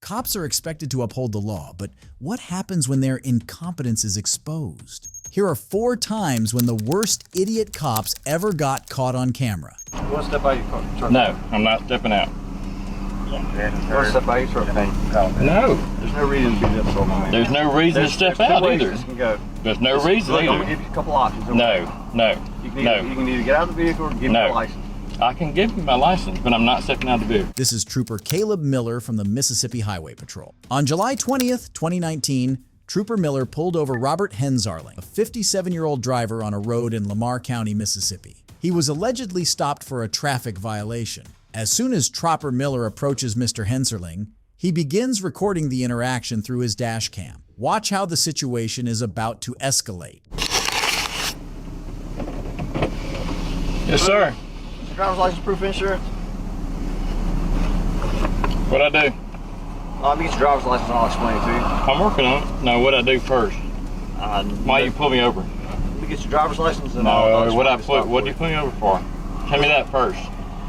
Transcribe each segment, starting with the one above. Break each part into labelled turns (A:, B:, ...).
A: Cops are expected to uphold the law, but what happens when their incompetence is exposed? Here are 4 times when the worst idiot cops ever got caught on camera.
B: You want to step out of your truck?
C: No, I'm not stepping out.
B: You want to step out of your truck?
C: No.
B: There's no reason to be difficult, my man.
C: There's no reason to step out either.
B: This can go.
C: There's no reason
B: Look,
C: either.
B: I'm going to give you a couple options.
C: No.
B: You can either get out of the vehicle or give me a license.
C: I can give you my license, but I'm not stepping out of the vehicle.
A: This is Trooper Caleb Miller from the Mississippi Highway Patrol. On July 20th, 2019, Trooper Miller pulled over Robert Hensarling, a 57-year-old driver on a road in Lamar County, Mississippi. He was allegedly stopped for a traffic violation. As soon as Trooper Miller approaches Mr. Hensarling, he begins recording the interaction through his dash cam. Watch how the situation is about to escalate.
C: Yes, sir.
B: Driver's license, proof of insurance.
C: What'd I do?
B: Let me get your driver's license and I'll explain it to you.
C: I'm working on it. No, what'd I do first? Why you pull me over?
B: Let me get your driver's license and I'll
C: No, what'd you pull me over for? Tell me that first.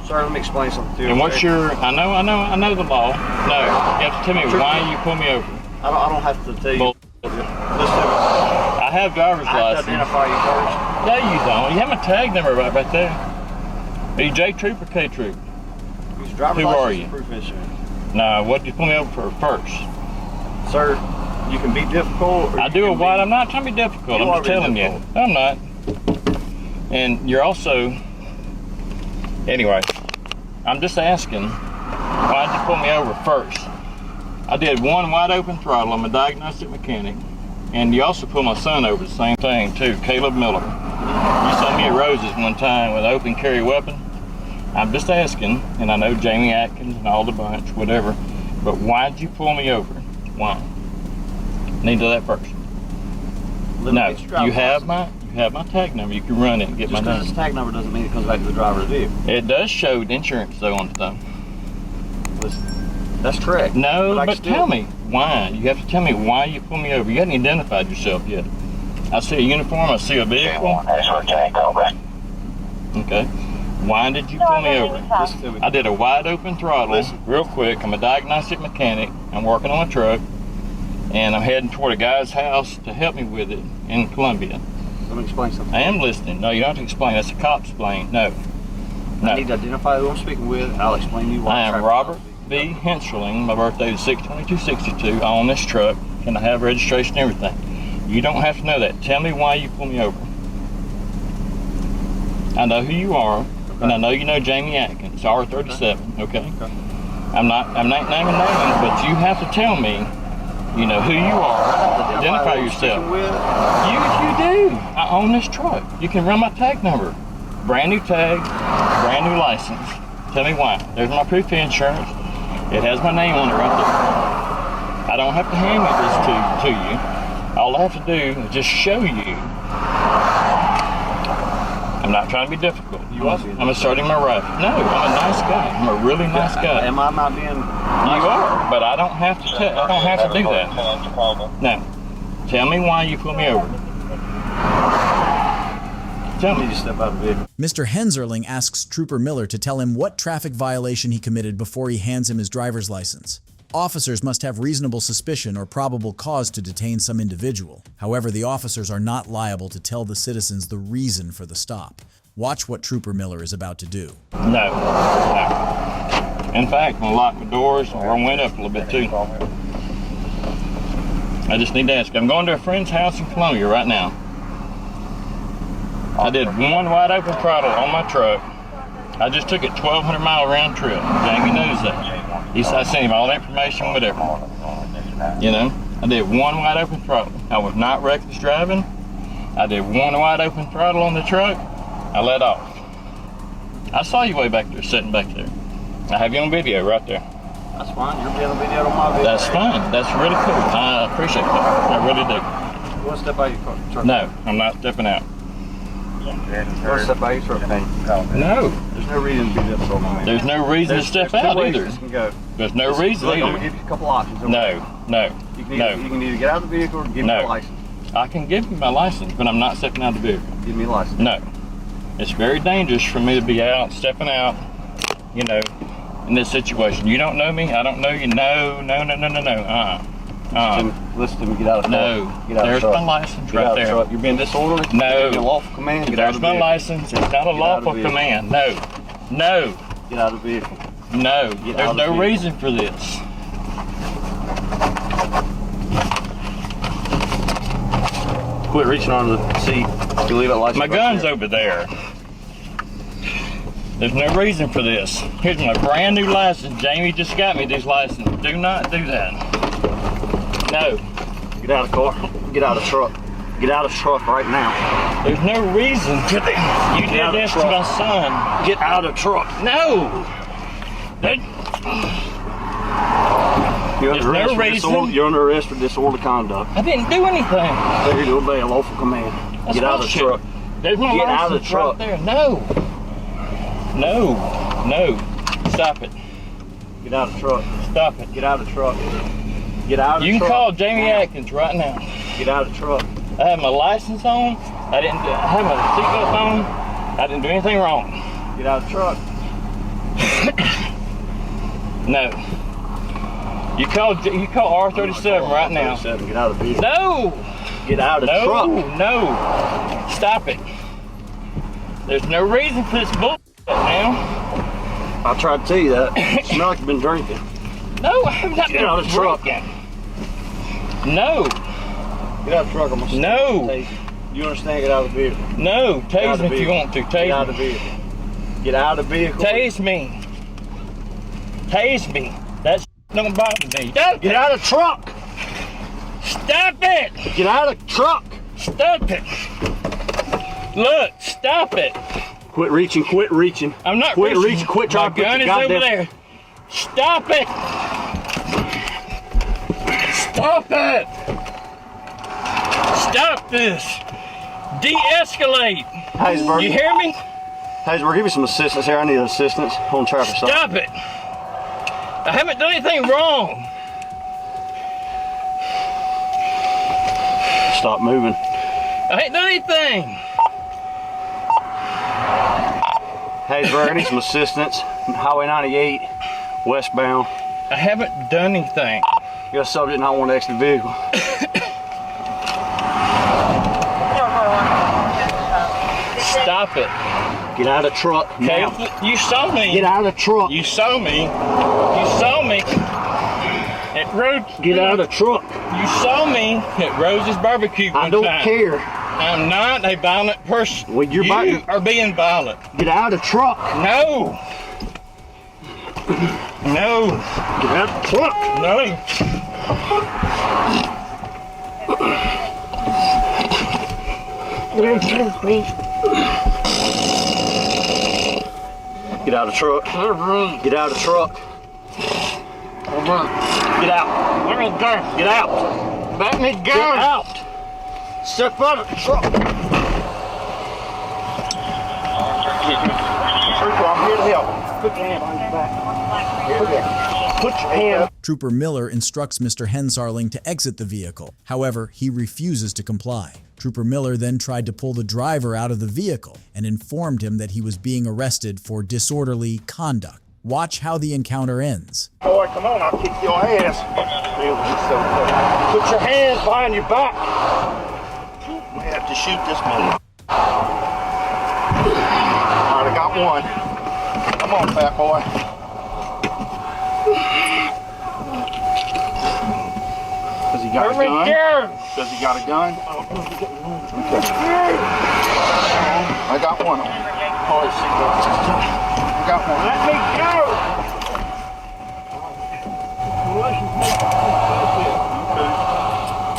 B: Sir, let me explain something to you.
C: And what's your, I know the law. No, you have to tell me why you pull me over.
B: I don't have to tell you. Listen,
C: I have driver's
B: I have
C: license.
B: to identify you first.
C: No, you don't. You have my tag number right there. Are you J Troop or K Troop? Who are you?
B: Proof of insurance.
C: No, what did you pull me over for first?
B: Sir, you can be difficult.
C: I do a what? I'm not trying to be difficult. I'm just telling you. I'm not. And you're also, anyway, I'm just asking, why did you pull me over first? I did one wide open throttle. I'm a diagnostic mechanic. And you also pulled my son over the same thing too, Caleb Miller. You saw me at Rose's one time with an open carry weapon. I'm just asking, and I know Jamie Atkins and all the bunch, whatever, but why did you pull me over? Why? Need to know that first. No, you have my tag number. You can run it and get my name.
B: Just because it's tag number doesn't mean it comes back to the driver of the vehicle.
C: It does show insurance though on the thumb.
B: Listen, that's correct.
C: No, but tell me why. You have to tell me why you pull me over. You haven't identified yourself yet. I see a uniform. I see a vehicle. Okay. Why did you pull me over? I did a wide open throttle, real quick. I'm a diagnostic mechanic. I'm working on a truck, and I'm heading toward a guy's house to help me with it in Columbia.
B: Let me explain something.
C: I am listening. No, you don't have to explain. That's a cop's plane. No.
B: I need to identify who I'm speaking with. I'll explain to you why.
C: I am Robert B. Hensarling. My birthday is 6/22/62. I own this truck, and I have registration and everything. You don't have to know that. Tell me why you pull me over. I know who you are. And I know you know Jamie Atkins, R37, okay? I'm not naming names, but you have to tell me, you know, who you are, identify yourself. You do. I own this truck. You can run my tag number. Brand new tag, brand new license. Tell me why. There's my proof of insurance. It has my name on it right there. I don't have to hand this to you. All I have to do is just show you. I'm not trying to be difficult. I'm asserting my right. No, I'm a nice guy. I'm a really nice guy.
B: Am I not being?
C: You are, but I don't have to. I don't have to do that. Now, tell me why you pulled me over. Tell me.
B: You step out of the vehicle.
A: Mr. Hensarling asks Trooper Miller to tell him what traffic violation he committed before he hands him his driver's license. Officers must have reasonable suspicion or probable cause to detain some individual. However, the officers are not liable to tell the citizens the reason for the stop. Watch what Trooper Miller is about to do.
C: No. In fact, I'm gonna lock the doors and run wind up a little bit too. I just need to ask. I'm going to a friend's house in Columbia right now. I did one wide open throttle on my truck. I just took it 1,200 mile round trip. Jamie knows that. I sent him all the information, whatever. You know, I did one wide open throttle. I was not reckless driving. I did one wide open throttle on the truck. I let off. I saw you way back there, sitting back there. I have you on video right there.
B: That's fine. You're being on video on my video.
C: That's fine. That's really cool. I appreciate that. I really do.
B: You want to step out of your truck?
C: No, I'm not stepping out.
B: You want to step out of your truck?
C: No.
B: There's no reason to be difficult, my man.
C: There's no reason to step out either.
B: This can go.
C: There's no reason
B: Look,
C: either.
B: I'm going to give you a couple options.
C: No.
B: You can either get out of the vehicle or give me a license.
C: I can give you my license, but I'm not stepping out of the vehicle.
B: Give me a license.
C: No. It's very dangerous for me to be out, stepping out, you know, in this situation. You don't know me. I don't know you. No.
B: Listen to me. Get out of the
C: No.
B: car. Get out
C: There's
B: of the truck.
C: my license
B: Get
C: right
B: out of the
C: there.
B: truck. You're being disorderly.
C: No.
B: You're lawful command. Get out
C: There's
B: of the
C: my
B: vehicle.
C: license. It's not a
B: Get out of the
C: lawful
B: vehicle.
C: command. No. No.
B: Get out of the vehicle.
C: No.
B: Get out
C: There's
B: of the
C: no
B: vehicle.
C: reason for this.
B: Quit reaching under the seat. You leave that license.
C: My
B: right
C: gun's
B: there.
C: over there. There's no reason for this. Here's my brand new license. Jamie just got me this license. Do not do that. No.
B: Get out of the car. Get out of the truck. Get out of the truck right now.
C: There's no reason to this. You
B: Get
C: did
B: out of
C: this
B: the
C: to
B: truck.
C: my son.
B: Get out of the truck.
C: No. That-
B: You're
C: There's
B: under
C: no
B: arrest for
C: reason.
B: You're under arrest for disorderly conduct.
C: I didn't do anything.
B: Failure to obey a lawful command.
C: That's
B: Get out of the
C: bullshit.
B: truck.
C: There's my
B: Get
C: license
B: out of the truck.
C: right there. No. No. No. Stop it.
B: Get out of the truck.
C: Stop it.
B: Get out of the truck. Get out of the
C: You can
B: truck.
C: call Jamie
B: Now.
C: Atkins right now.
B: Get out of the truck.
C: I have my license on. I have my seatbelt on. I didn't do anything wrong.
B: Get out of the truck.
C: No. You call R37 right now.
B: Get out of the vehicle.
C: No.
B: Get out of the
C: No.
B: truck.
C: No. Stop it. There's no reason for this bullshit now.
B: I tried to tell you that. You smell like you've been drinking.
C: No, I'm not
B: Get out of the truck.
C: drinking. No.
B: Get out of the truck. I'm gonna
C: No.
B: tase you. You understand? Get out of the vehicle.
C: No.
B: Get out
C: Tase
B: of
C: me
B: the
C: if you
B: vehicle.
C: want to.
B: Get out of
C: Tase
B: the
C: me.
B: vehicle. Get out of the vehicle.
C: Tase me. Tase me. That don't bother me. Stop
B: Get
C: it.
B: out of the truck.
C: Stop it.
B: Get out of the truck.
C: Stop it. Look, stop it.
B: Quit reaching. Quit reaching.
C: I'm not
B: Quit
C: reaching.
B: reaching. Quit
C: My
B: trying to put
C: gun
B: your
C: is over
B: goddamn-
C: there. Stop it. Stop it. Stop this. De-escalate.
B: Haysburg.
C: You hear me?
B: Haysburg, give me some assistance here. I need assistance on traffic stop.
C: Stop it. I haven't done anything wrong.
B: Stop moving.
C: I ain't done anything.
B: Haysburg, I need some assistance. Highway 98, westbound.
C: I haven't done anything.
B: You got a subject not want to exit the vehicle.
C: Stop it.
B: Get out of the truck
C: Okay?
B: now.
C: You saw me.
B: Get out of the truck.
C: You saw me. You saw me. At Rose.
B: Get out of the truck.
C: You saw me at Rose's Barbecue one
B: I don't
C: time.
B: care.
C: I'm not a violent person.
B: Well, you're
C: you
B: violent.
C: are being violent.
B: Get out of the truck.
C: No. No.
B: Get out of the truck.
C: No.
B: Get out of the truck. Get out of the truck. Get out.
C: Let me go.
B: Get out.
C: Let me
B: Get
C: go.
B: out. Step out of the truck. Trooper, I'm here to help. Put your hand behind your back. Here we go. Put your hand.
A: Trooper Miller instructs Mr. Hensarling to exit the vehicle. However, he refuses to comply. Trooper Miller then tried to pull the driver out of the vehicle and informed him that he was being arrested for disorderly conduct. Watch how the encounter ends.
B: Boy, come on, I'll kick your ass. Put your hands behind your back. We have to shoot this man. All right, I got one. Come on, fat boy. Does he got a gun? Does he got a gun? Okay. I got one on. Oh, I got one.
C: Let me go.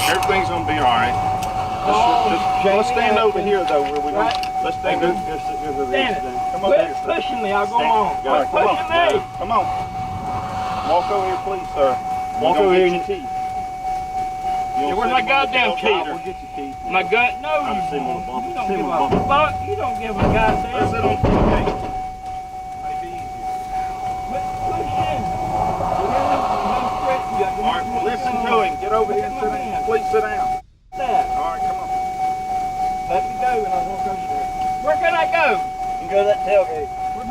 B: Everything's gonna be all right. Let's stand over here though, where we let's stand over here. Come over
C: Quit
B: here, sir.
C: pushing me. I'll go on.
B: Come
C: Quit
B: on,
C: pushing me.
B: come on. Walk over here, please, sir. Walk over here in your teeth.
C: Where's my goddamn key?
B: We'll get your key.
C: My gun. No, you
B: I've seen one
C: won't.
B: bump.
C: You don't
B: Seen
C: give
B: one
C: a
B: bump.
C: fuck. You don't give a goddamn.
B: Let's sit on the gate.
C: Quit pushing.
B: All right, listen to him. Get over here and sit down. Please sit down. All right, come on.
C: Let me go and I'll walk over there. Where can I go?
B: You can go to that tailgate.
C: Where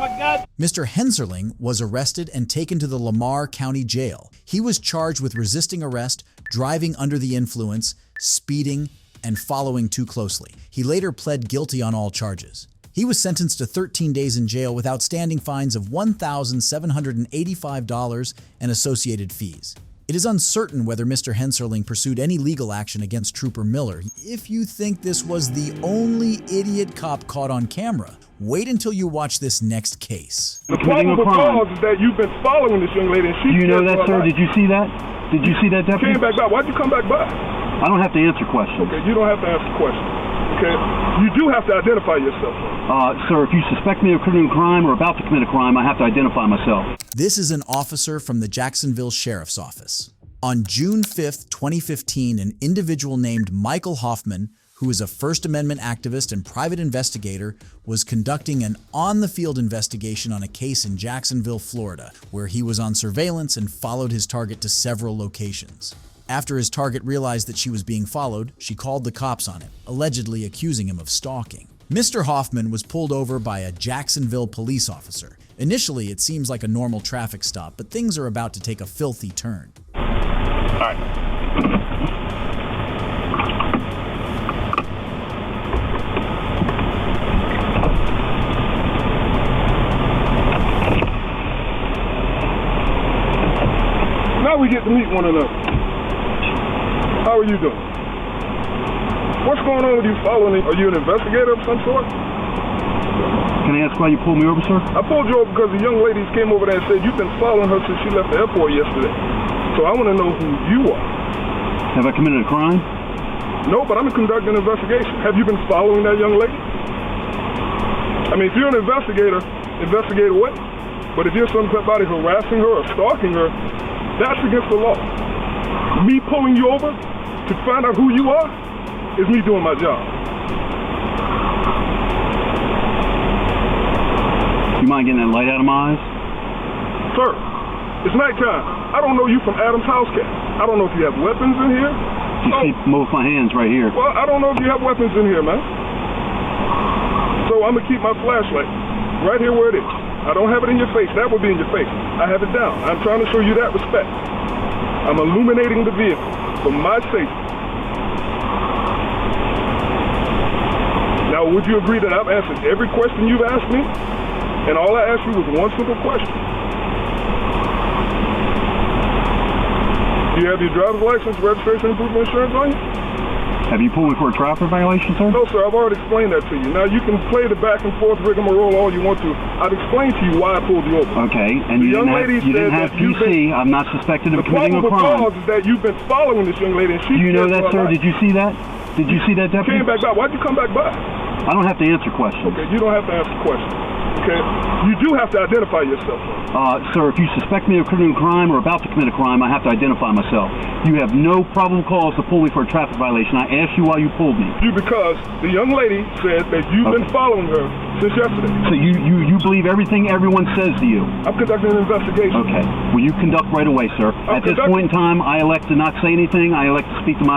A: Mr. Henserling was arrested and taken to the Lamar County Jail. He was charged with resisting arrest, driving under the influence, speeding, and following too closely. He later pled guilty on all charges. He was sentenced to 13 days in jail with outstanding fines of $1,785 and associated fees. It is uncertain whether Mr. Henserling pursued any legal action against Trooper Miller. If you think this was the only idiot cop caught on camera, wait until you watch this next case.
D: The probable cause is that you've been following this young lady and she...
E: Do you know that, sir? Did you see that? Did you see that, deputy?
D: Came back by. Why'd you come back by?
E: I don't have to answer questions.
D: Okay, you don't have to answer questions. Okay? You do have to identify yourself.
E: Sir, if you suspect me of committing a crime or about to commit a crime, I have to identify myself.
A: This is an officer from the Jacksonville Sheriff's Office. On June 5th, 2015, an individual named Michael Hoffman, who is a First Amendment activist and private investigator, was conducting an on-the-field investigation on a case in Jacksonville, Florida, where he was on surveillance and followed his target to several locations. After his target realized that she was being followed, she called the cops on him, allegedly accusing him of stalking. Mr. Hoffman was pulled over by a Jacksonville police officer. Initially, it seems like a normal traffic stop, but things are about to take a filthy turn.
B: All right.
D: Now we get to meet one another. How are you doing? What's going on with you following? Are you an investigator of some sort?
E: Can I ask why you pulled me over, sir?
D: I pulled you over because the young ladies came over there and said you've been following her since she left the airport yesterday. So I want to know who you are.
E: Have I committed a crime?
D: No, but I'm conducting an investigation. Have you been following that young lady? I mean, if you're an investigator, investigate away. But if you're somebody harassing her or stalking her, that's against the law. Me pulling you over to find out who you are is me doing my job.
E: You mind getting that light out of my eyes?
D: Sir, it's nighttime. I don't know you from Adam's house cat. I don't know if you have weapons in here.
E: You see both my hands right here.
D: Well, I don't know if you have weapons in here, man. So I'm gonna keep my flashlight right here where it is. I don't have it in your face. That would be in your face. I have it down. I'm trying to show you that respect. I'm illuminating the vehicle for my safety. Now, would you agree that I've answered every question you've asked me? And all I asked you was one simple question. Do you have your driver's license, registration, and proof of insurance on you?
E: Have you pulled me for a traffic violation, sir?
D: No, sir. I've already explained that to you. Now, you can play the back and forth rigmarole all you want to. I've explained to you why I pulled you over.
E: Okay, and you didn't have PC. I'm not suspected of committing a crime.
D: The probable cause is that you've been following this young lady, and she...
E: Do you know that, sir? Did you see that? Did you see that, deputy?
D: Came back by. Why'd you come back by?
E: I don't have to answer questions.
D: Okay, you don't have to answer questions. Okay? You do have to identify yourself.
E: Sir, if you suspect me of committing a crime or about to commit a crime, I have to identify myself. You have no probable cause to pull me for a traffic violation. I asked you why you pulled me.
D: Because the young lady said that you've been following her since yesterday.
E: So you believe everything everyone says to you?
D: I'm conducting an investigation.
E: Okay. Will you conduct right away, sir? At this point in time, I elect to not say anything. I elect to speak to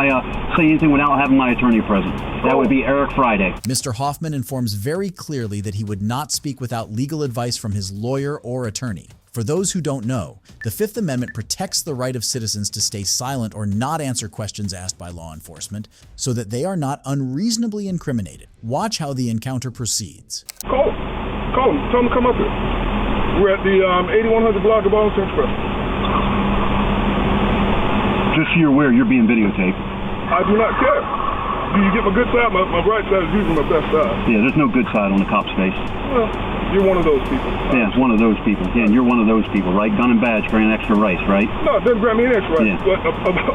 E: say anything without having my attorney present. That would be Eric Friday.
A: Mr. Hoffman informs very clearly that he would not speak without legal advice from his lawyer or attorney. For those who don't know, the Fifth Amendment protects the right of citizens to stay silent or not answer questions asked by law enforcement so that they are not unreasonably incriminated. Watch how the encounter proceeds.
D: Call him. Tell him to come up here. We're at the 8100 block of Arlington Express.
E: Just so you're aware, you're being videotaped.
D: I do not care. Do you get my good side? My right side is usually my best side.
E: Yeah, there's no good side on the cop's face.
D: Well, you're one of those people.
E: Yeah, it's one of those people. Yeah, and you're one of those people, right? Gun and badge, grant extra rights, right?
D: No, it doesn't grant me an extra rights.
E: Yeah.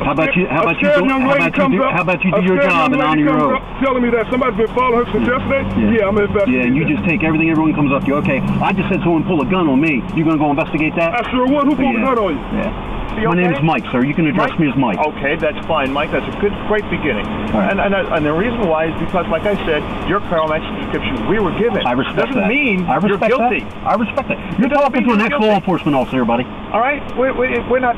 E: How about you do your job and honor your oath?
D: Telling me that somebody's been following her since yesterday? Yeah, I'm investigating.
E: Yeah, and you just take everything everyone comes up to you. Okay, I just said someone pull a gun on me. You gonna go investigate that?
D: I sure would. Who pulled a gun on you?
E: Yeah. My name's Mike, sir. You can address me as Mike.
F: Okay, that's fine, Mike. That's a great beginning.
E: Right.
F: And the reason why is because, like I said, your criminal action description we were given.
E: I respect that.
F: Doesn't mean you're guilty.
E: I respect that. You're talking to an ex-law enforcement officer, buddy.
F: All right, we're not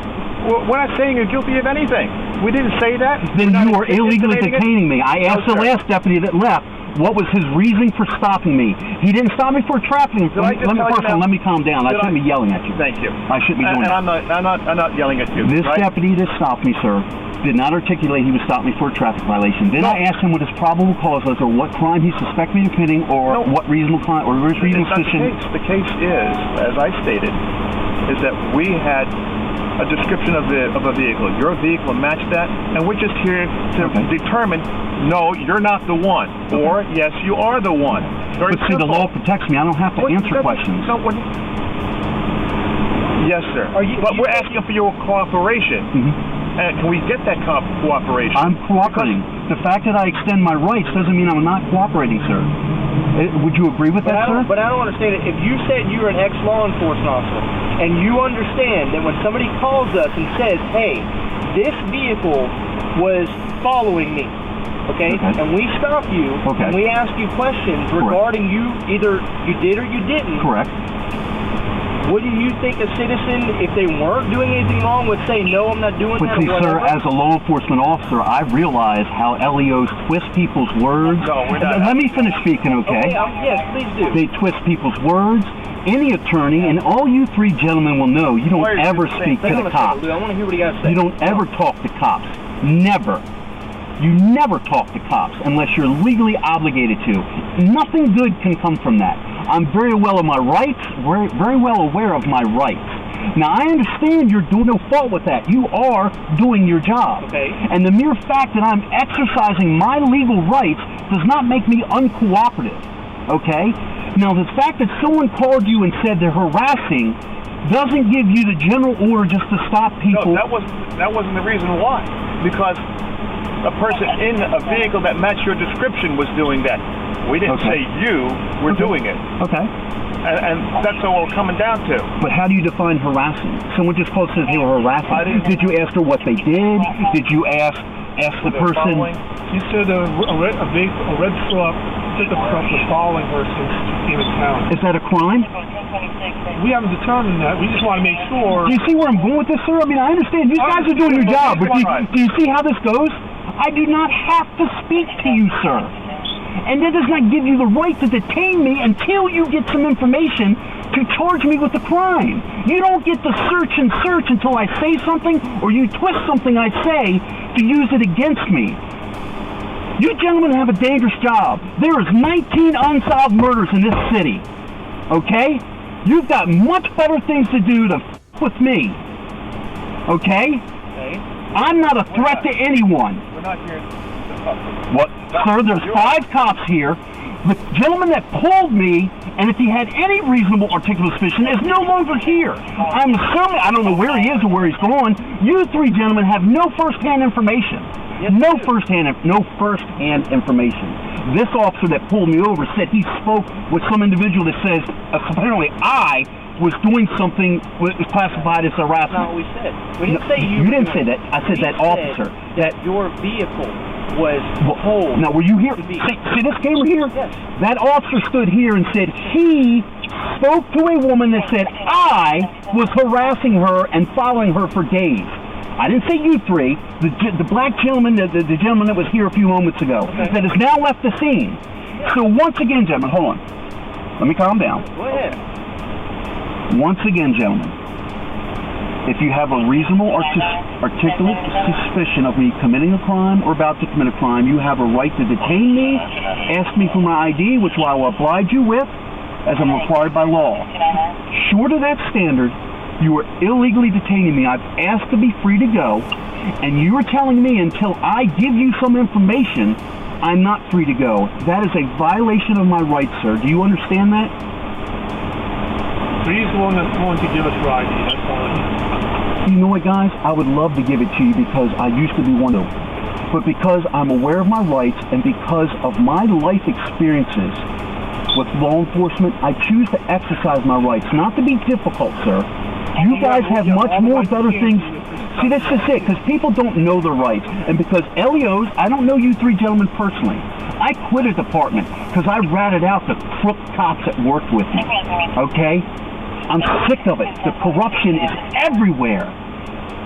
F: saying you're guilty of anything. We didn't say that.
E: Then you are illegally detaining me. I asked the last deputy that left, What was his reason for stopping me? He didn't stop me for traffic. Let me calm down. I shouldn't be yelling at you.
F: Thank you.
E: I shouldn't be doing that.
F: And I'm not yelling at you.
E: This
F: right?
E: deputy that stopped me, sir, did not articulate he was stopping me for a traffic violation. Then I asked him what his probable cause was, or what crime he suspected me of committing, or what reasonable crime, or reasonable suspicion.
F: The case is, as I stated, is that we had a description of a vehicle. Your vehicle matched that, and we're just here to determine, no, you're not the one, or yes, you are the one. Very
E: But see, the law protects me. I don't have to answer questions.
F: Yes, sir. But we're asking for your cooperation. And can we get that cooperation?
E: I'm cooperating. The fact that I extend my rights doesn't mean I'm not cooperating, sir. Would you agree with that, sir?
G: But I don't understand it. If you said you're an ex-law enforcement officer, and you understand that when somebody calls us and says, hey, this vehicle was following me, okay? And we stop you, and we ask you questions regarding you, either you did or you didn't.
E: Correct.
G: Wouldn't you think a citizen, if they weren't doing anything wrong, would say, no, I'm not doing that?
E: But see, sir, as a law enforcement officer, I realize how LEOs twist people's words.
F: No, we're not.
E: Let me finish speaking, okay?
G: Yes, please do.
E: They twist people's words. Any attorney, and all you three gentlemen will know, you don't ever speak to the cops.
G: I want to hear what he got to say.
E: You don't ever talk to cops. Never. You never talk to cops unless you're legally obligated to. Nothing good can come from that. I'm very well of my rights, very well aware of my rights. Now, I understand you're doing no fault with that. You are doing your job.
G: Okay.
E: And the mere fact that I'm exercising my legal rights does not make me uncooperative. Okay? Now, the fact that someone called you and said they're harassing doesn't give you the general order just to stop people.
F: No, that wasn't the reason why. Because a person in a vehicle that matched your description was doing that. We didn't say you were doing it.
E: Okay.
F: And that's all we're coming down to.
E: But how do you define harassing? Someone just called and says they were harassing. Did you ask her what they did? Did you ask the person?
H: She said a red truck, pickup truck was following her since she came in town.
E: Is that a crime?
H: We haven't determined that. We just want to make sure.
E: Do you see where I'm going with this, sir? I mean, I understand you guys are doing your job, but do you see how this goes? I do not have to speak to you, sir. And that does not give you the right to detain me until you get some information to charge me with a crime. You don't get to search until I say something, or you twist something I say to use it against me. You gentlemen have a dangerous job. There is 19 unsolved murders in this city. Okay? You've got much better things to do to with me. Okay? I'm not a threat to anyone.
F: We're not here.
E: What? Sir, there's 5 cops here. The gentleman that pulled me, and if he had any reasonable articulate suspicion, is no longer here. I'm assuming, I don't know where he is or where he's gone. You 3 gentlemen have no first-hand information. No first-hand information. This officer that pulled me over said he spoke with some individual that says, apparently I was doing something was classified as harassment.
G: That's not what we said. We didn't say you.
E: You didn't say that. I said that officer.
G: That your vehicle was told.
E: Now, were you here? See this camera here?
G: Yes.
E: That officer stood here and said he spoke to a woman that said I was harassing her and following her for days. I didn't say you 3. The black gentleman, the gentleman that was here a few moments ago, that has now left the scene. So once again, gentlemen, hold on. Let me calm down.
G: Go ahead.
E: Once again, gentlemen, if you have a reasonable articulate suspicion of me committing a crime or about to commit a crime, you have a right to detain me, ask me for my ID, which I will oblige you with, as I'm required by law. Short of that standard, you are illegally detaining me. I've asked to be free to go, and you are telling me until I give you some information, I'm not free to go. That is a violation of my rights, sir. Do you understand that?
H: He's the one that's going to give us your ID. That's fine.
E: You know what, guys? I would love to give it to you because I used to be one of them. But because I'm aware of my rights and because of my life experiences with law enforcement, I choose to exercise my rights. Not to be difficult, sir. You guys have much more better things. See, that's just it, because people don't know their rights. And because LEOs, I don't know you 3 gentlemen personally. I quit a department because I ratted out the crook cops that worked with me. Okay? I'm sick of it. The corruption is everywhere.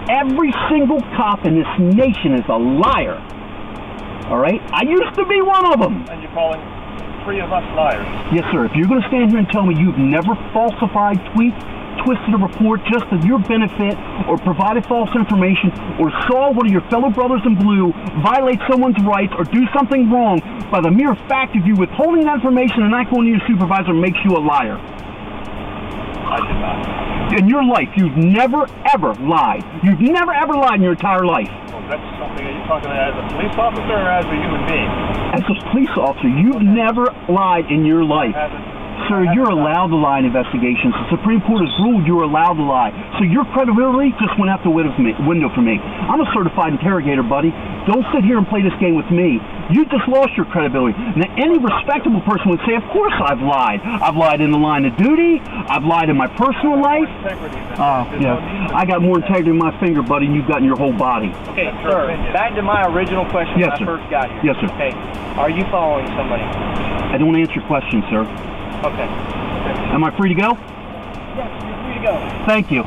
E: Every single cop in this nation is a liar. All right? I used to be one of them.
F: And you're calling three of us liars.
E: Yes, sir. If you're going to stand here and tell me you've never falsified tweets, twisted a report just for your benefit, or provided false information, or saw one of your fellow brothers in blue violate someone's rights or do something wrong, by the mere fact of you withholding that information and not going to your supervisor makes you a liar.
F: I did not.
E: In your life, you've never, ever lied. You've never, ever lied in your entire life.
F: Well, that's something that you're talking about as a police officer or as a human being?
E: As a police officer, you've never lied in your life. Sir, you're allowed to lie in investigations. The Supreme Court has ruled you're allowed to lie. So your credibility just went out the window for me. I'm a certified interrogator, buddy. Don't sit here and play this game with me. You just lost your credibility. Now, any respectable person would say, of course I've lied. I've lied in the line of duty. I've lied in my personal life. Yeah. I got more integrity in my finger, buddy, than you've got in your whole body.
G: Okay, sir, back to my original question when I
E: Yes, sir.
G: first got here.
E: Yes, sir.
G: Okay, are you following somebody?
E: I don't answer your question, sir.
G: Okay.
E: Am I free to go?
G: Yes, you're free to go.
E: Thank you.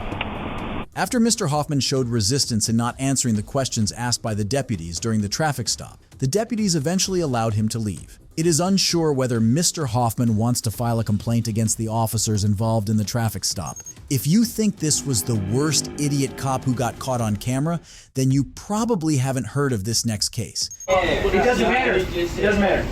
A: After Mr. Hoffman showed resistance in not answering the questions asked by the deputies during the traffic stop, the deputies eventually allowed him to leave. It is unsure whether Mr. Hoffman wants to file a complaint against the officers involved in the traffic stop. If you think this was the worst idiot cop who got caught on camera, then you probably haven't heard of this next case.
I: It doesn't matter. It doesn't matter.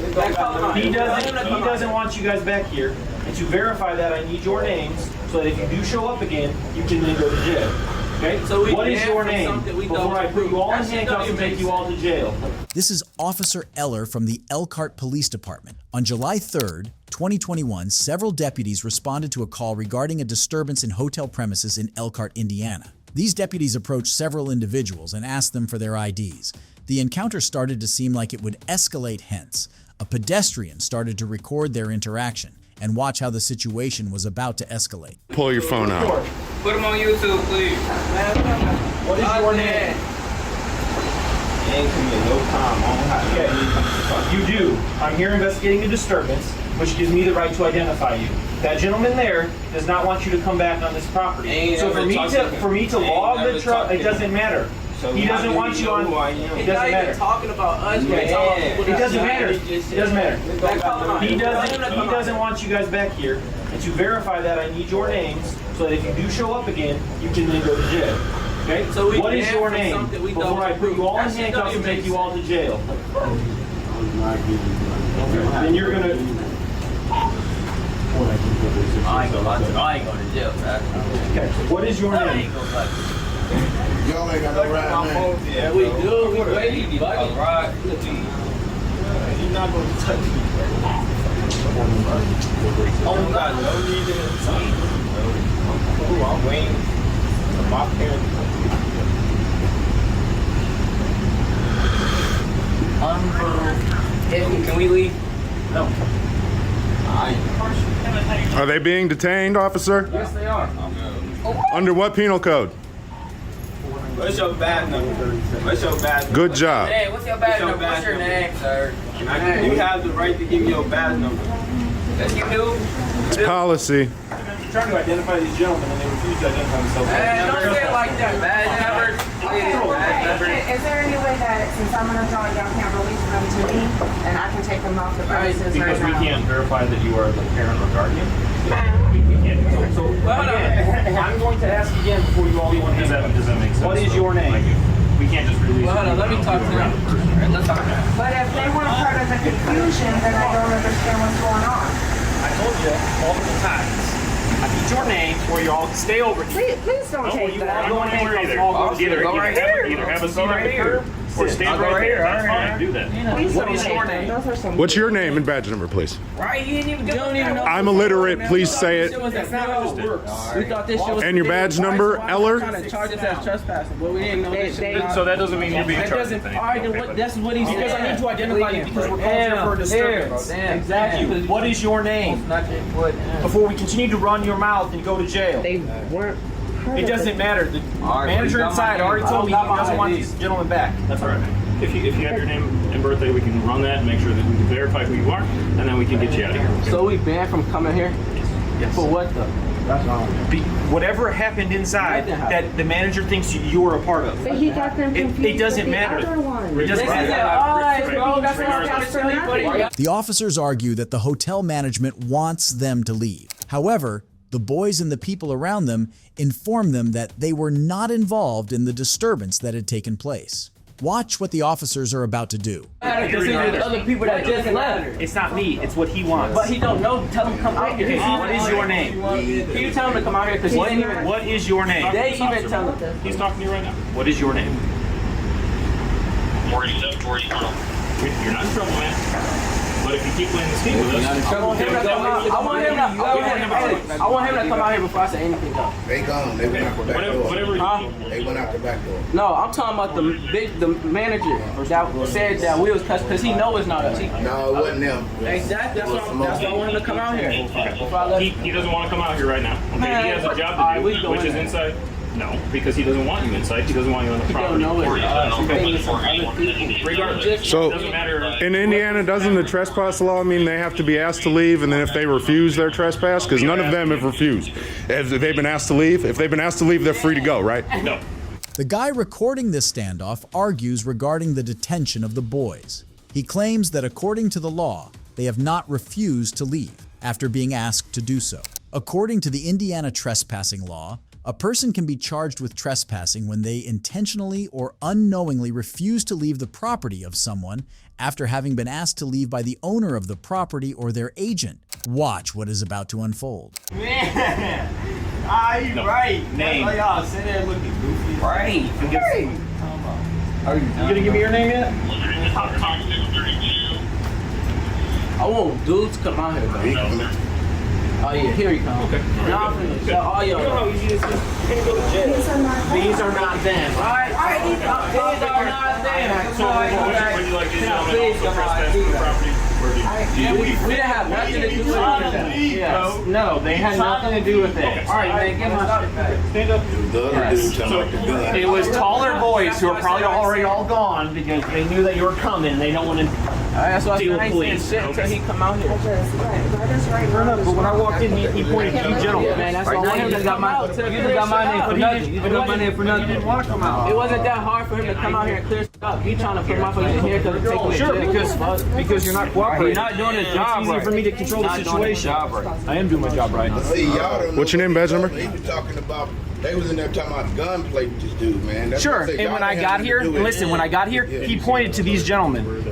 I: He doesn't want you guys back here. And to verify that, I need your names so that if you do show up again, you can then go to jail. Okay? So what is your name before I put you all in handcuffs and take you all to jail?
A: This is Officer Eller from the Elkhart Police Department. On July 3rd, 2021, several deputies responded to a call regarding a disturbance in hotel premises in Elkhart, Indiana. These deputies approached several individuals and asked them for their IDs. The encounter started to seem like it would escalate, hence, a pedestrian started to record their interaction and watch how the situation was about to escalate.
J: Pull your phone out.
K: Put them on YouTube, please.
I: What is your name? Okay. You do. I'm here investigating a disturbance, which gives me the right to identify you. That gentleman there does not want you to come back on this property. So for me to log the truck, it doesn't matter. He doesn't want you on. It doesn't matter.
K: Talking about us.
I: It doesn't matter. It doesn't matter. He doesn't want you guys back here. And to verify that, I need your names so that if you do show up again, you can then go to jail. Okay? So what is your name before I put you all in handcuffs and take you all to jail? Then you're gonna.
K: I ain't going to jail, man.
I: Okay. So what is your name?
B: Y'all ain't got no right name.
K: Yeah, we do. We ready, buddy. Right.
I: You're not going to touch me.
K: Oh, God, no need to see. Oh, I'm waiting. My parents. Can we leave?
I: No.
J: Are they being detained, officer?
K: Yes, they are.
J: Under what penal code?
K: What's your badge number? What's your badge number?
J: Good job.
K: Hey, what's your badge number? What's your name, sir? You have the right to give me your badge number. Yes, you do.
J: It's policy.
I: I'm trying to identify these gentlemen and they refuse to identify themselves.
K: Hey, don't say it like that. Badge number.
L: Is there any way that, since I'm an adult, y'all can't release them to me and I can take them off the premises
I: Because
L: right
I: we
L: now?
I: can't verify that you are the parent or guardian. So again, I'm going to ask again before you all go on. Does that make sense? What is your name? We can't just release
K: Well, hold on, let me talk to them. Let's talk to them.
L: But if they weren't part of the confusion, then I don't understand what's going on.
I: I told you multiple times. I need your name or you all stay over here.
L: Please don't take
I: You
L: that.
I: all go in handcuffs. Either have a seat right here or stand right here. That's fine. Do that.
L: Please
I: What
L: don't
I: is
L: take
I: your
L: that.
I: name?
L: Those are some.
J: What's your name and badge number, please?
K: Right, you didn't even know.
J: I'm illiterate. Please say it.
K: That's not how it works. We thought this shit was.
J: And your badge number, Eller?
K: Trying to charge us as trespassing, but we didn't know this shit.
I: So that doesn't mean you're being
K: That
I: charged.
K: doesn't. All right, then what? That's what he said.
I: Because I need to identify you because we're called here for a disturbance. Exactly. What is your name? Before we continue to run your mouth and go to jail.
L: They weren't.
I: It doesn't matter. The manager inside already told me he doesn't want these gentlemen back. That's all right. If you have your name and birthday, we can run that and make sure that we can verify who you are, and then we can get you out of here.
K: So we banned from coming here?
I: Yes.
K: For what though?
G: That's wrong.
I: Whatever happened inside that the manager thinks you're a part of.
L: But he got them confused.
I: It doesn't
L: with
I: matter.
L: The other one.
I: It doesn't matter.
L: That's nothing.
A: The officers argue that the hotel management wants them to leave. However, the boys and the people around them inform them that they were not involved in the disturbance that had taken place. Watch what the officers are about to do.
G: Other people that just left.
I: It's not me. It's what he wants.
G: But he don't know. Tell him to come out here.
I: What is your name?
G: Can you tell him to come out here? Because
I: What is your name?
G: they even tell him.
I: He's talking to you right now. What is your name? You're not in trouble, man. But if you keep playing this game with us,
G: I want him to come out here before I say anything else.
M: They gone. They went out the back door. They went out the back door.
G: No, I'm talking about the manager that said that we was because he know it's not us.
M: No, it wasn't them.
G: Exactly. That's why I want him to come out here.
I: He doesn't want to come out here right now. Okay, he has a job to do, which is inside. No, because he doesn't want you inside. He doesn't want you on the property. Regardless,
J: So,
I: it doesn't matter.
J: in Indiana, doesn't the trespass law mean they have to be asked to leave, and then if they refuse their trespass? Because none of them have refused. If they've been asked to leave, they're free to go, right?
I: No.
A: The guy recording this standoff argues regarding the detention of the boys. He claims that according to the law, they have not refused to leave after being asked to do so. According to the Indiana trespassing law, a person can be charged with trespassing when they intentionally or unknowingly refuse to leave the property of someone after having been asked to leave by the owner of the property or their agent. Watch what is about to unfold.
K: Man, you right.
I: Name.
K: That's why y'all sit there looking goofy.
I: Right. Are you gonna give me your name yet?
G: I want dudes to come out here, bro. Oh yeah, here he comes. Okay. Now I'm finna tell all y'all.
I: You know how easy this is? You can't go to jail. These are not them.
G: Alright, these are not them.
I: So would you like to tell them also trespass on the property?
G: We didn't have nothing to do with that.
I: Yes. No, they had nothing to do with it.
G: All right, man, get my stuff back.
I: Stand up.
M: The other dude talking about the gun.
I: It was taller boys who are probably already all gone because they knew that you were coming. They don't want to
G: That's why
I: deal
G: I
I: with
G: ain't
I: police.
G: saying shit until he come out here.
I: But when I walked in, he pointed to you gentlemen.
G: Man, that's all you just got my name for nothing. You got my name for nothing. Didn't want to come out. It wasn't that hard for him to come out here and clear stuff up. He trying to put my face in here to take me.
I: Sure, because you're not cooperating.
G: You're not doing his job
I: It's easier
G: right.
I: for me to control the situation.
G: I am doing my job right.
M: See, y'all don't know.
J: What's your name, badge number?
M: He was talking about. They was in there talking about gunplay with this dude, man. That's
I: Sure,
M: what I say,
I: and when
M: y'all
I: I
M: ain't
I: got
M: have
I: here,
M: to do it.
I: listen, when I got here, he pointed to these gentlemen.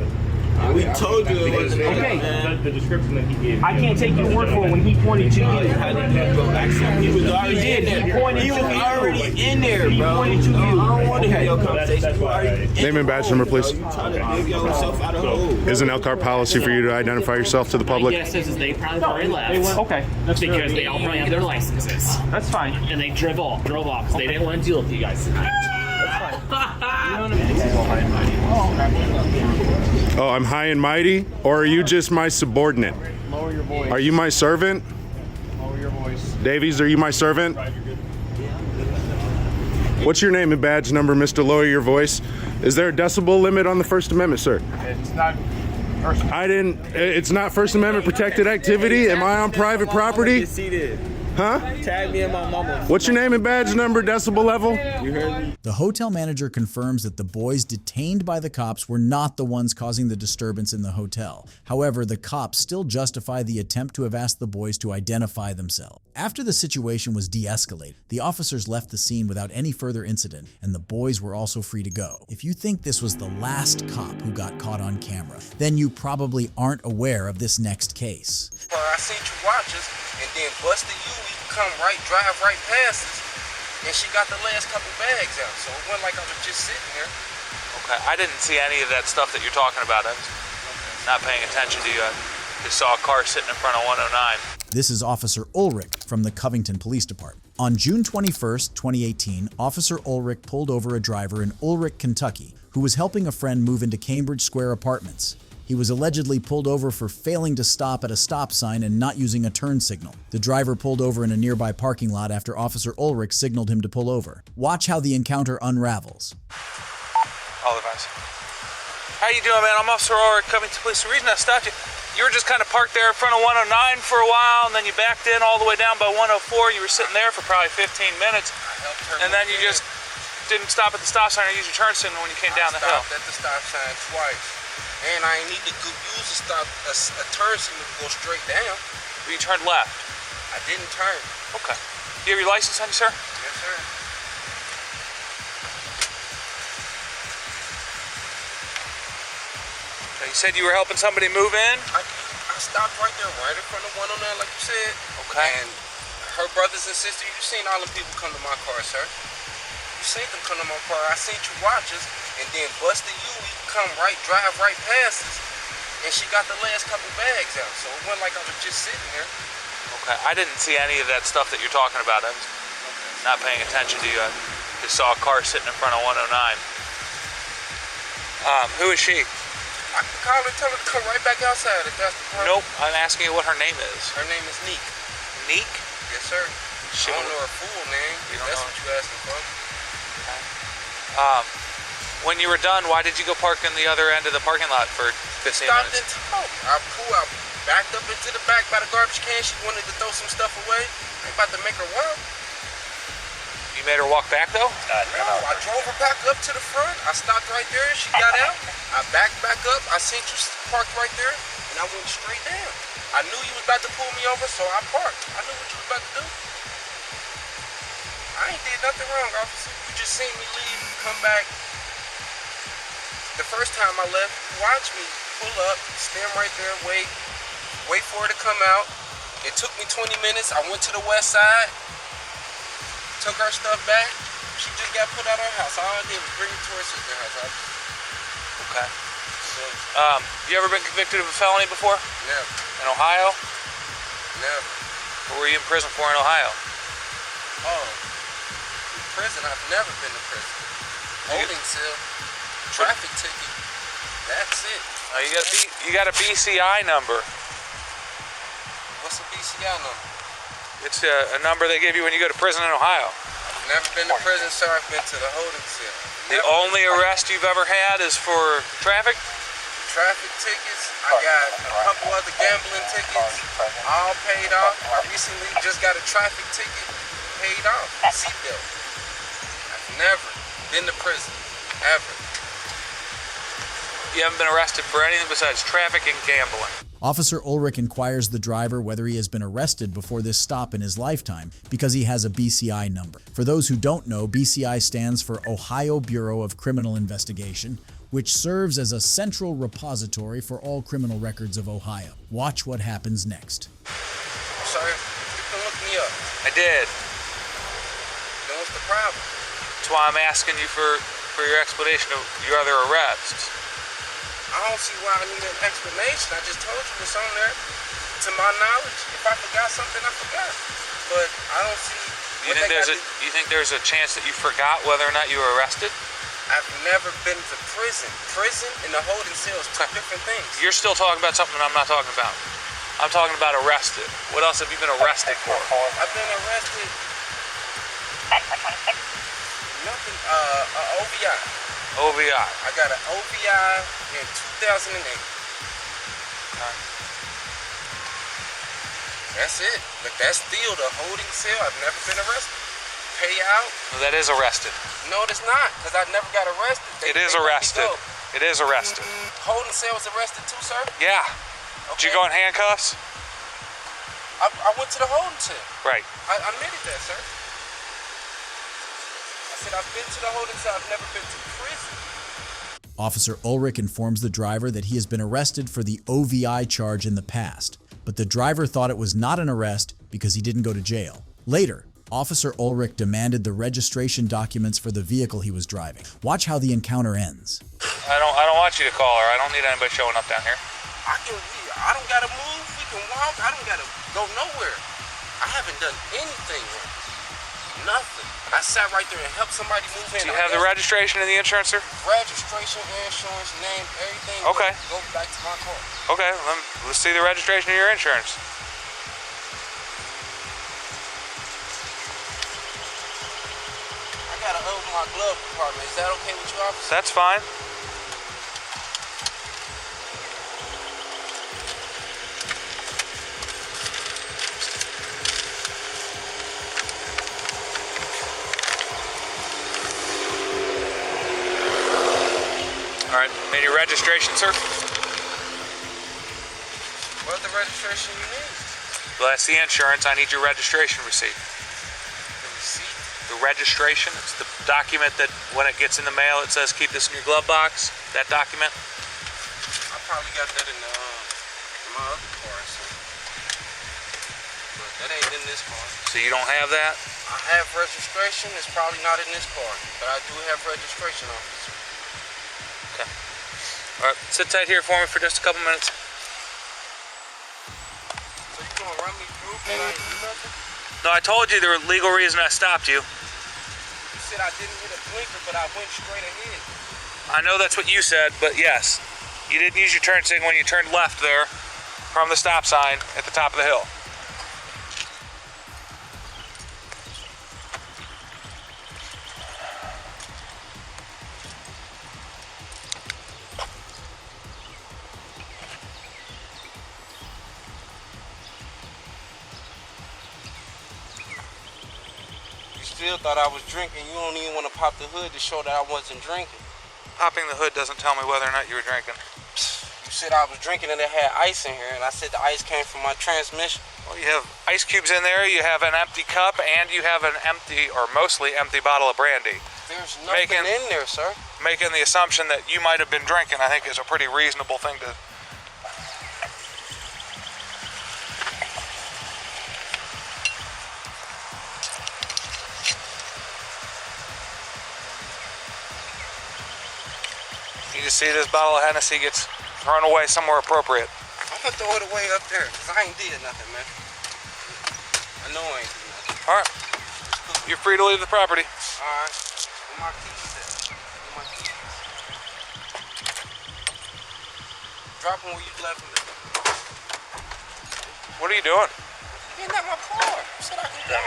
K: We told you it wasn't
I: Okay.
C: The description that he gave.
I: I can't take your word for it when he pointed to you.
K: He was already
I: did.
K: in there.
I: He pointed
K: He
I: to
K: was
I: you.
K: already in there, bro.
I: pointed to you.
K: I don't want to have your conversation.
C: That's
K: You
C: why
K: already in
J: Name and
K: the
J: badge
K: hole,
J: number,
K: bro.
J: please.
K: You trying to dig yourself out of the hole.
J: Is an Elkhart policy for you to identify yourself to the public?
N: Yes, is they probably already left.
I: Okay, that's
N: Because they all probably have their licenses.
I: That's fine.
N: And they drove off because they didn't want to deal with you guys tonight.
J: Oh, I'm high and mighty? Or are you just my subordinate?
I: Lower your voice.
J: Are you my servant?
I: Lower your voice.
J: Davies, are you my servant? What's your name and badge number, Mr. Lower Your Voice? Is there a decibel limit on the First Amendment, sir?
I: It's not.
J: It's not First Amendment protected activity? Am I on private property?
K: See this.
J: Huh?
K: Tag me and my mama.
J: What's your name and badge number, decibel level?
K: You heard me?
A: The hotel manager confirms that the boys detained by the cops were not the ones causing the disturbance in the hotel. However, the cops still justify the attempt to have asked the boys to identify themselves. After the situation was de-escalated, the officers left the scene without any further incident, and the boys were also free to go. If you think this was the last cop who got caught on camera, then you probably aren't aware of this next case.
O: Well, I seen you watch us, and then busted you, we come right, drive right past us, and she got the last couple bags out, so it wasn't like I was just sitting there.
P: Okay, I didn't see any of that stuff that you're talking about. I was not paying attention to you. I just saw a car sitting in front of 109.
A: This is Officer Ulrich from the Covington Police Department. On June 21st, 2018, Officer Ulrich pulled over a driver in Ulrich, Kentucky, who was helping a friend move into Cambridge Square Apartments. He was allegedly pulled over for failing to stop at a stop sign and not using a turn signal. The driver pulled over in a nearby parking lot after Officer Ulrich signaled him to pull over. Watch how the encounter unravels.
P: All advice. How you doing, man? I'm Officer Ulrich, Covington Police. The reason I stopped you, You were just kind of parked there in front of 109 for a while, and then you backed in all the way down by 104. You were sitting there for probably 15 minutes, and then you just didn't stop at the stop sign or use your turn signal when you came down the hill.
O: I stopped at the stop sign twice, and I ain't need to use a turn signal to go straight down.
P: But you turned left.
O: I didn't turn.
P: Okay. Do you have your license on you, sir?
O: Yes, sir.
P: Okay, you said you were helping somebody move in?
O: I stopped right there, right in front of 109, like you said.
P: Okay.
O: And her brothers and sisters, you seen all the people come to my car, sir. You seen them come to my car. I seen you watch us, and then Buster Huey drive right past us, and she got the last couple bags out. So it wasn't like I was just sitting there.
P: Okay, I didn't see any of that stuff that you're talking about. I was not paying attention to you. I just saw a car sitting in front of 109. Who is she?
O: I can call her, tell her to come right back outside if that's the problem.
P: Nope, I'm asking you what her name is.
O: Her name is Neek.
P: Neek?
O: Yes, sir. I don't know her full name, if that's what you're asking for.
P: Okay. When you were done, why did you go park in the other end of the parking lot for 15
O: Stopped
P: minutes?
O: and talked. I backed up into the back by the garbage can. She wanted to throw some stuff away. I ain't about to make her walk.
P: You made her walk back though?
O: No, I drove her back up to the front. I stopped right there. She got out. I backed back up. I seen you parked right there, and I went straight down. I knew you was about to pull me over, so I parked. I knew what you was about to do. I ain't did nothing wrong, officer. You just seen me leave, come back. The first time I left, you watched me pull up, stand right there, wait for her to come out. It took me 20 minutes. I went to the west side, took her stuff back. She just got put out of her house. All I did was bring her to her sister's house.
P: Okay. You ever been convicted of a felony before?
O: Never.
P: In Ohio?
O: Never.
P: What were you in prison for in Ohio?
O: Oh, in prison? I've never been to prison. Holding cell, traffic ticket. That's it.
P: You got a BCI number.
O: What's a BCI number?
P: It's a number they give you when you go to prison in Ohio.
O: I've never been to prison, sir. I've been to the holding cell.
P: The only arrest you've ever had is for traffic?
O: Traffic tickets. I got a couple other gambling tickets, all paid off. I recently just got a traffic ticket paid off. Seatbelt. I've never been to prison, ever.
P: You haven't been arrested for anything besides traffic and gambling.
A: Officer Ulrich inquires the driver whether he has been arrested before this stop in his lifetime because he has a BCI number. For those who don't know, BCI stands for Ohio Bureau of Criminal Investigation, which serves as a central repository for all criminal records of Ohio. Watch what happens next.
O: Sir, you can look me up.
P: I did.
O: Then what's the problem?
P: That's why I'm asking you for your explanation of your other arrests.
O: I don't see why I need an explanation. I just told you what's on there. To my knowledge, if I forgot something, I forgot. But I don't see.
P: You think there's a chance that you forgot whether or not you were arrested?
O: I've never been to prison. Prison and the holding cell is two different things.
P: You're still talking about something I'm not talking about. I'm talking about arrested. What else have you been arrested for?
O: I've been arrested. Nothing. OVI.
P: OVI.
O: I got an OVI in 2008.
P: Okay.
O: That's it. But that's still the holding cell. I've never been arrested. Payout.
P: Well, that is arrested.
O: No, it's not, because I never got arrested.
P: It is arrested. It is arrested.
O: Holding cell was arrested too, sir?
P: Yeah. Okay. Did you go in handcuffs?
O: I went to the holding cell.
P: Right.
O: I admitted that, sir. I said I've been to the holding cell. I've never been to prison.
A: Officer Ulrich informs the driver that he has been arrested for the OVI charge in the past, but the driver thought it was not an arrest because he didn't go to jail. Later, Officer Ulrich demanded the registration documents for the vehicle he was driving. Watch how the encounter ends.
P: I don't want you to call her. I don't need anybody showing up down here.
O: I don't gotta move. We can walk. I don't gotta go nowhere. I haven't done anything wrong. Nothing. I sat right there and helped somebody move in.
P: Do you have the registration and the insurance, sir?
O: Registration, insurance, name, everything.
P: Okay.
O: Go back to my car.
P: Okay, let's see the registration of your insurance.
O: I gotta open my glove compartment. Is that okay with you, officer?
P: That's fine. All right, and your registration, sir?
O: What the registration you need?
P: Well, that's the insurance. I need your registration receipt.
O: The receipt?
P: The registration, it's the document that when it gets in the mail, it says keep this in your glove box. That document.
O: I probably got that in my other car, so. But that ain't in this car.
P: So you don't have that?
O: I have registration. It's probably not in this car, but I do have registration, officer.
P: Okay. All right, sit tight here for me for just a couple minutes.
O: So you gonna run me through? Can I do nothing?
P: No, I told you the legal reason I stopped you.
O: You said I didn't hit a blinker, but I went straight ahead.
P: I know that's what you said, but yes. You didn't use your turn signal when you turned left there from the stop sign at the top of the hill.
O: Still thought I was drinking. You don't even want to pop the hood to show that I wasn't drinking.
P: Popping the hood doesn't tell me whether or not you were drinking.
O: You said I was drinking and it had ice in here, and I said the ice came from my transmission.
P: Well, you have ice cubes in there, you have an empty cup, and you have an empty, or mostly empty bottle of brandy.
O: There's nothing in there, sir.
P: Making the assumption that you might have been drinking, I think, is a pretty reasonable thing to... You just see this bottle of Hennessy gets thrown away somewhere appropriate.
O: I'm gonna throw it away up there, because I ain't did nothing, man. I know I ain't did nothing.
P: All right. You're free to leave the property.
O: All right. Where my keys at? Where my keys? Drop them where you left them.
P: What are you doing?
O: Getting out my car. You said I could go.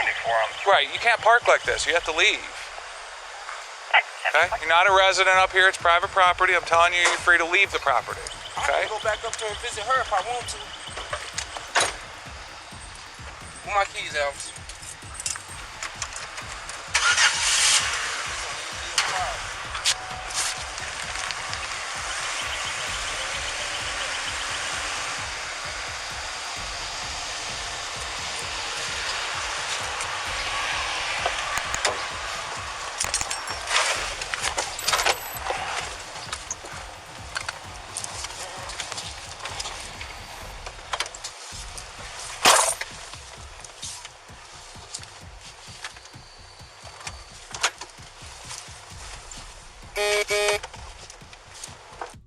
P: Right, you can't park like this. You have to leave. Okay? You're not a resident up here. It's private property. I'm telling you, you're free to leave the property. Okay?
O: I can go back up there and visit her if I want to. Where my keys, Elvis?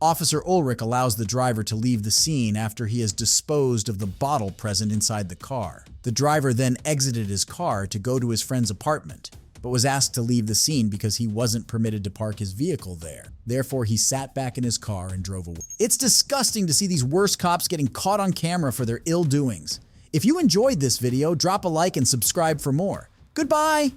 A: Officer Ulrich allows the driver to leave the scene after he has disposed of the bottle present inside the car. The driver then exited his car to go to his friend's apartment, but was asked to leave the scene because he wasn't permitted to park his vehicle there. Therefore, he sat back in his car and drove away. It's disgusting to see these worst cops getting caught on camera for their ill doings. If you enjoyed this video, drop a like and subscribe for more. Goodbye!